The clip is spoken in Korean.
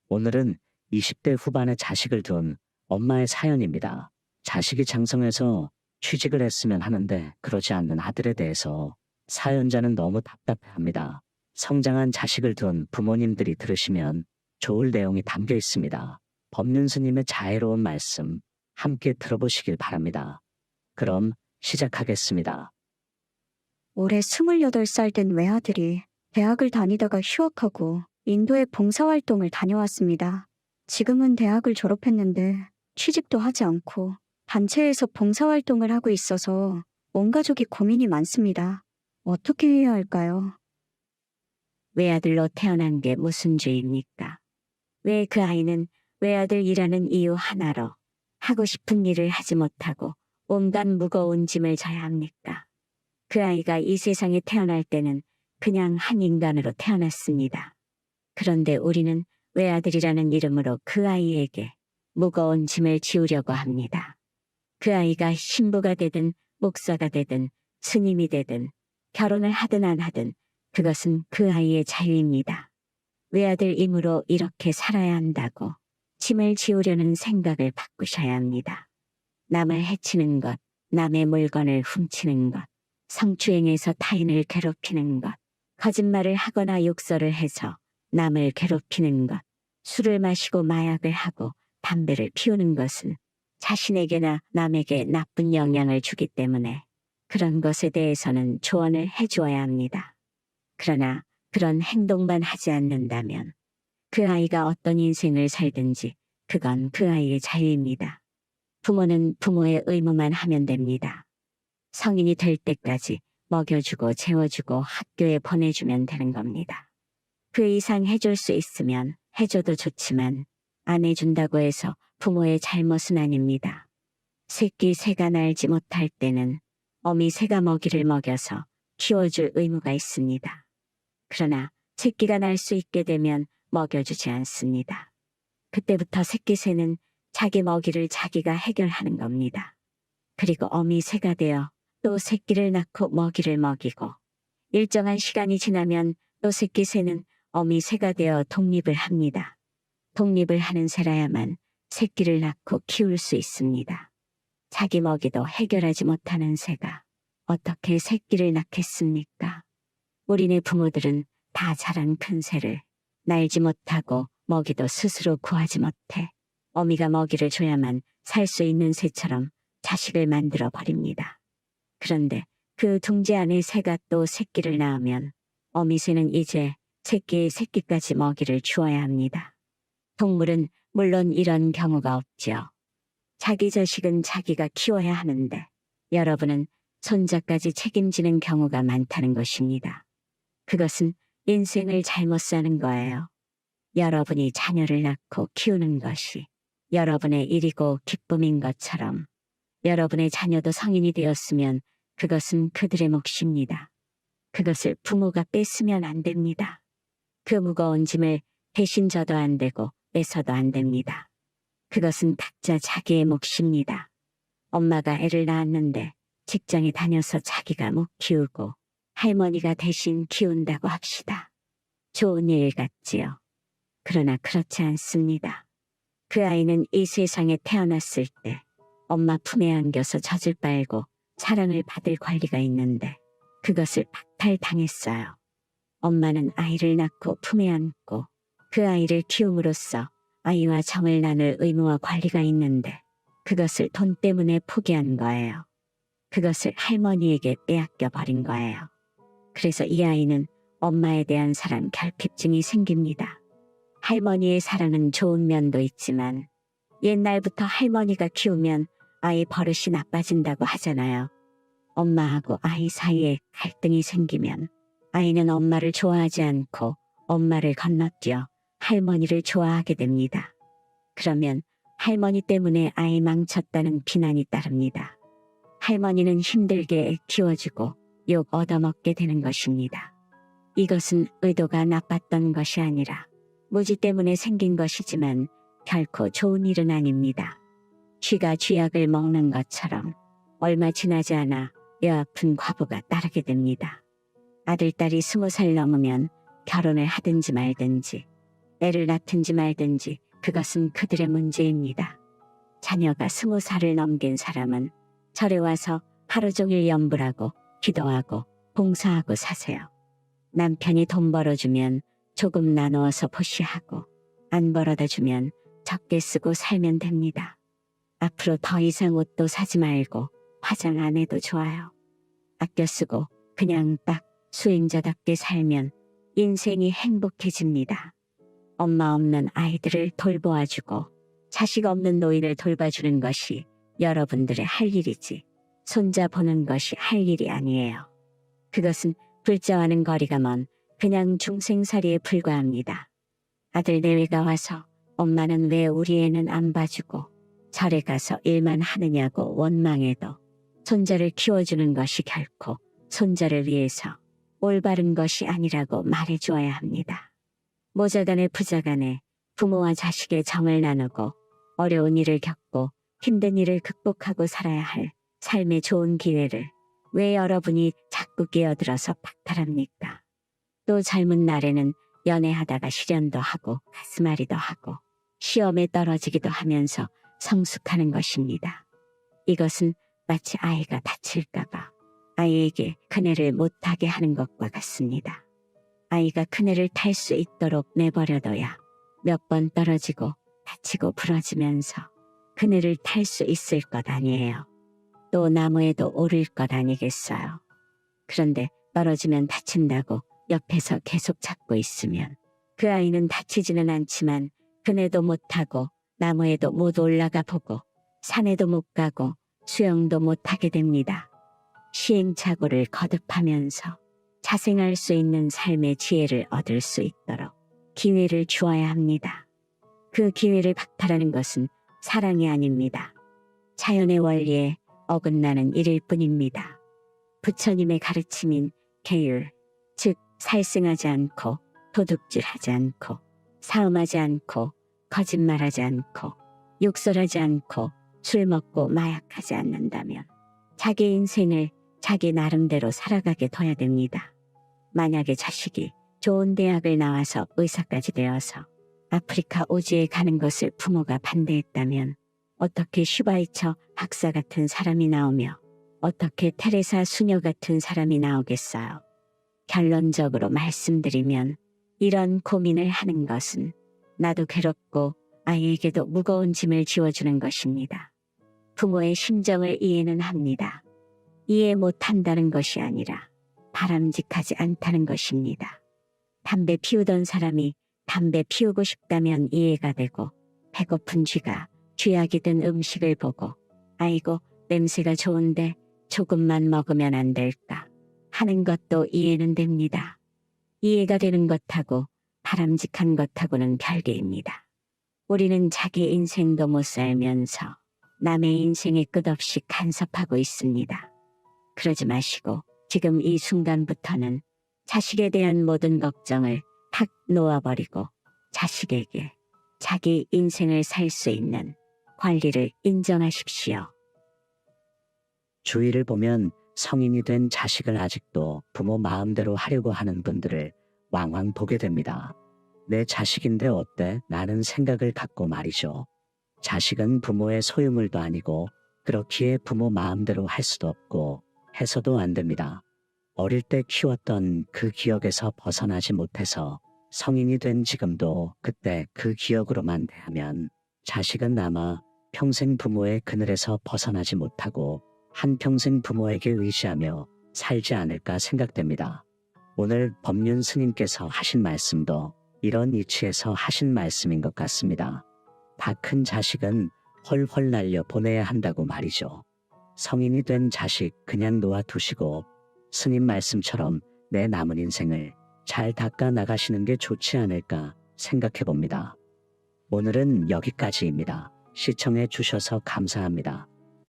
오늘은 20대 후반에 자식을 둔 엄마의 사연입니다. 자식이 장성해서 취직을 했으면 하는데 그러지 않는 아들에 대해서 사연자는 너무 답답해합니다. 성장한 자식을 둔 부모님들이 들으시면 좋을 내용이 담겨 있습니다. 법륜 스님의 자애로운 말씀 함께 들어보시길 바랍니다. 그럼 시작하겠습니다. 올해 28살 된 외아들이 대학을 다니다가 휴학하고 인도에 봉사활동을 다녀왔습니다. 지금은 대학을 졸업했는데 취직도 하지 않고 단체에서 봉사활동을 하고 있어서 온 가족이 고민이 많습니다. 어떻게 해야 할까요? 외아들로 태어난 게 무슨 죄입니까? 왜 그 아이는 외아들이라는 이유 하나로 하고 싶은 일을 하지 못하고 온갖 무거운 짐을 져야 합니까? 그 아이가 이 세상에 태어날 때는 그냥 한 인간으로 태어났습니다. 그런데 우리는 외아들이라는 이름으로 그 아이에게 무거운 짐을 지우려고 합니다. 그 아이가 신부가 되든 목사가 되든 스님이 되든 결혼을 하든 안 하든 그것은 그 아이의 자유입니다. 외아들이므로 이렇게 살아야 한다고 짐을 지우려는 생각을 바꾸셔야 합니다. 남을 해치는 것, 남의 물건을 훔치는 것, 성추행해서 타인을 괴롭히는 것, 거짓말을 하거나 욕설을 해서 남을 괴롭히는 것, 술을 마시고 마약을 하고 담배를 피우는 것은 자신에게나 남에게 나쁜 영향을 주기 때문에 그런 것에 대해서는 조언을 해주어야 합니다. 그러나 그런 행동만 하지 않는다면 그 아이가 어떤 인생을 살든지 그건 그 아이의 자유입니다. 부모는 부모의 의무만 하면 됩니다. 성인이 될 때까지 먹여주고 재워주고 학교에 보내주면 되는 겁니다. 그 이상 해줄 수 있으면 해줘도 좋지만 안 해준다고 해서 부모의 잘못은 아닙니다. 새끼 새가 날지 못할 때는 어미 새가 먹이를 먹여서 키워줄 의무가 있습니다. 그러나 새끼가 날 수 있게 되면 먹여주지 않습니다. 그때부터 새끼 새는 자기 먹이를 자기가 해결하는 겁니다. 그리고 어미 새가 되어 또 새끼를 낳고 먹이를 먹이고 일정한 시간이 지나면 또 새끼 새는 어미 새가 되어 독립을 합니다. 독립을 하는 새라야만 새끼를 낳고 키울 수 있습니다. 자기 먹이도 해결하지 못하는 새가 어떻게 새끼를 낳겠습니까? 우리네 부모들은 다 자란 큰 새를 날지 못하고 먹이도 스스로 구하지 못해 어미가 먹이를 줘야만 살 수 있는 새처럼 자식을 만들어 버립니다. 그런데 그 둥지 안에 새가 또 새끼를 낳으면 어미 새는 이제 새끼의 새끼까지 먹이를 주어야 합니다. 동물은 물론 이런 경우가 없지요. 자기 자식은 자기가 키워야 하는데 여러분은 손자까지 책임지는 경우가 많다는 것입니다. 그것은 인생을 잘못 사는 거예요. 여러분이 자녀를 낳고 키우는 것이 여러분의 일이고 기쁨인 것처럼 여러분의 자녀도 성인이 되었으면 그것은 그들의 몫입니다. 그것을 부모가 뺏으면 안 됩니다. 그 무거운 짐을 대신 져도 안 되고 뺏어도 안 됩니다. 그것은 각자 자기의 몫입니다. 엄마가 애를 낳았는데 직장에 다녀서 자기가 못 키우고 할머니가 대신 키운다고 합시다. 좋은 일 같지요. 그러나 그렇지 않습니다. 그 아이는 이 세상에 태어났을 때 엄마 품에 안겨서 젖을 빨고 사랑을 받을 권리가 있는데 그것을 박탈당했어요. 엄마는 아이를 낳고 품에 안고 그 아이를 키움으로써 아이와 정을 나눌 의무와 권리가 있는데 그것을 돈 때문에 포기한 거예요. 그것을 할머니에게 빼앗겨 버린 거예요. 그래서 이 아이는 엄마에 대한 사랑 결핍증이 생깁니다. 할머니의 사랑은 좋은 면도 있지만 옛날부터 할머니가 키우면 아이 버릇이 나빠진다고 하잖아요. 엄마하고 아이 사이에 갈등이 생기면 아이는 엄마를 좋아하지 않고 엄마를 건너뛰어 할머니를 좋아하게 됩니다. 그러면 할머니 때문에 아이 망쳤다는 비난이 따릅니다. 할머니는 힘들게 애 키워주고 욕 얻어먹게 되는 것입니다. 이것은 의도가 나빴던 것이 아니라 무지 때문에 생긴 것이지만 결코 좋은 일은 아닙니다. 쥐가 쥐약을 먹는 것처럼 얼마 지나지 않아 뼈아픈 과부가 따르게 됩니다. 아들, 딸이 20살 넘으면 결혼을 하든지 말든지 애를 낳든지 말든지 그것은 그들의 문제입니다. 자녀가 20살을 넘긴 사람은 절에 와서 하루 종일 염불하고 기도하고 봉사하고 사세요. 남편이 돈 벌어주면 조금 나누어서 보시하고 안 벌어다 주면 적게 쓰고 살면 됩니다. 앞으로 더 이상 옷도 사지 말고 화장 안 해도 좋아요. 아껴 쓰고 그냥 딱 수행자답게 살면 인생이 행복해집니다. 엄마 없는 아이들을 돌보아주고 자식 없는 노인을 돌봐주는 것이 여러분들의 할 일이지 손자 보는 것이 할 일이 아니에요. 그것은 불자와는 거리가 먼 그냥 중생살이에 불과합니다. 아들 내외가 와서 엄마는 왜 우리 애는 안 봐주고 절에 가서 일만 하느냐고 원망해도 손자를 키워주는 것이 결코 손자를 위해서 올바른 것이 아니라고 말해주어야 합니다. 모자간에 부자간에 부모와 자식의 정을 나누고 어려운 일을 겪고 힘든 일을 극복하고 살아야 할 삶의 좋은 기회를 왜 여러분이 자꾸 끼어들어서 박탈합니까? 또 젊은 날에는 연애하다가 실연도 하고 가슴앓이도 하고 시험에 떨어지기도 하면서 성숙하는 것입니다. 이것은 마치 아이가 다칠까봐 아이에게 그네를 못하게 하는 것과 같습니다. 아이가 그네를 탈 수 있도록 내버려둬야 몇 번 떨어지고 다치고 부러지면서 그네를 탈 수 있을 것 아니에요. 또 나무에도 오를 것 아니겠어요. 그런데 떨어지면 다친다고 옆에서 계속 잡고 있으면 그 아이는 다치지는 않지만 그네도 못하고 나무에도 못 올라가 보고 산에도 못 가고 수영도 못하게 됩니다. 시행착오를 거듭하면서 자생할 수 있는 삶의 지혜를 얻을 수 있도록 기회를 주어야 합니다. 그 기회를 박탈하는 것은 사랑이 아닙니다. 자연의 원리에 어긋나는 일일 뿐입니다. 부처님의 가르침인 계율, 즉 살생하지 않고 도둑질하지 않고 사음하지 않고 거짓말하지 않고 욕설하지 않고 술 먹고 마약하지 않는다면 자기 인생을 자기 나름대로 살아가게 둬야 됩니다. 만약에 자식이 좋은 대학을 나와서 의사까지 되어서 아프리카 오지에 가는 것을 부모가 반대했다면 어떻게 슈바이처 박사 같은 사람이 나오며 어떻게 테레사 수녀 같은 사람이 나오겠어요. 결론적으로 말씀드리면 이런 고민을 하는 것은 나도 괴롭고 아이에게도 무거운 짐을 지워주는 것입니다. 부모의 심정을 이해는 합니다. 이해 못한다는 것이 아니라 바람직하지 않다는 것입니다. 담배 피우던 사람이 담배 피우고 싶다면 이해가 되고 배고픈 쥐가 쥐약이 든 음식을 보고 아이고 냄새가 좋은데 조금만 먹으면 안 될까 하는 것도 이해는 됩니다. 이해가 되는 것하고 바람직한 것하고는 별개입니다. 우리는 자기 인생도 못 살면서 남의 인생에 끝없이 간섭하고 있습니다. 그러지 마시고 지금 이 순간부터는 자식에 대한 모든 걱정을 탁 놓아버리고 자식에게 자기 인생을 살 수 있는 권리를 인정하십시오. 주위를 보면 성인이 된 자식을 아직도 부모 마음대로 하려고 하는 분들을 왕왕 보게 됩니다. 내 자식인데 어때? 라는 생각을 갖고 말이죠. 자식은 부모의 소유물도 아니고 그렇기에 부모 마음대로 할 수도 없고 해서도 안 됩니다. 어릴 때 키웠던 그 기억에서 벗어나지 못해서 성인이 된 지금도 그때 그 기억으로만 대하면 자식은 아마 평생 부모의 그늘에서 벗어나지 못하고 한평생 부모에게 의지하며 살지 않을까 생각됩니다. 오늘 법륜 스님께서 하신 말씀도 이런 이치에서 하신 말씀인 것 같습니다. 다 큰 자식은 헐헐 날려 보내야 한다고 말이죠. 성인이 된 자식 그냥 놓아두시고 스님 말씀처럼 내 남은 인생을 잘 닦아 나가시는 게 좋지 않을까 생각해 봅니다. 오늘은 여기까지입니다. 시청해 주셔서 감사합니다.